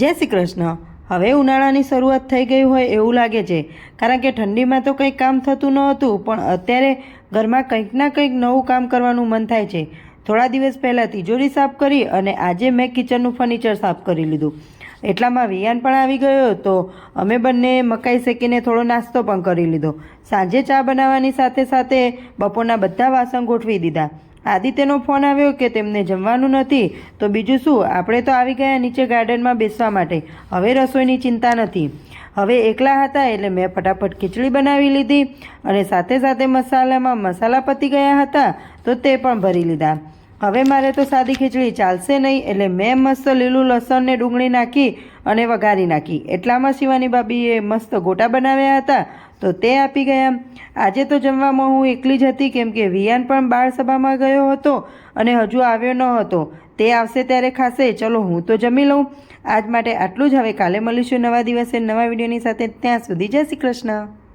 જય શ્રી કૃષ્ણ। હવે ઉનાળાની શરૂઆત થઈ ગઈ હોય એવું લાગે છે, કારણ કે ઠંડીમાં તો કંઈ કામ થતું ન હતું, પણ અત્યારે ઘરમાં કંઈક ના કંઈક નવું કામ કરવાનું મન થાય છે। થોડા દિવસ પહેલાં તિજોરી સાફ કરી અને આજે મેં કિચનનું ફર્નિચર સાફ કરી લીધું। એટલામાં વિયાન પણ આવી ગયો, તો અમે બંને મકાઈ શેકીને થોડો નાસ્તો પણ કરી લીધો। સાંજે ચા બનાવવાની સાથે સાથે બપોરના બધા વાસણ ગોઠવી દીધા। આદિત્યનો ફોન આવ્યો કે તેમને જમવાનું નથી, તો બીજું શું, આપણે તો આવી ગયા નીચે ગાર્ડનમાં બેસવા માટે। હવે રસોઈની ચિંતા નથી। હવે એકલા હતા એટલે મેં ફટાફટ ખીચડી બનાવી લીધી અને સાથે સાથે મસાલામાં મસાલા પતી ગયા હતા, તો તે પણ ભરી લીધા। હવે મારે તો સાદી ખીચડી ચાલશે નહીં, એટલે મેં મસ્ત લીલું લસણ ને ડુંગળી નાખી અને વઘારી નાખી। એટલામાં શિવાની ભાભીએ મસ્ત ગોટા બનાવ્યા હતા, તો તે આપી ગયા। આજે તો જમવામાં હું એકલી જ હતી, કેમ કે વિયાન પણ બાળ સભામાં ગયો હતો અને હજુ આવ્યો ન હતો। તે આવશે ત્યારે ખાશે। ચલો હું તો જમી લઉં। આજ માટે આટલું જ। હવે કાલે મળીશું નવા દિવસે નવા વિડીયોની સાથે। ત્યાં સુધી જય શ્રી કૃષ્ણ।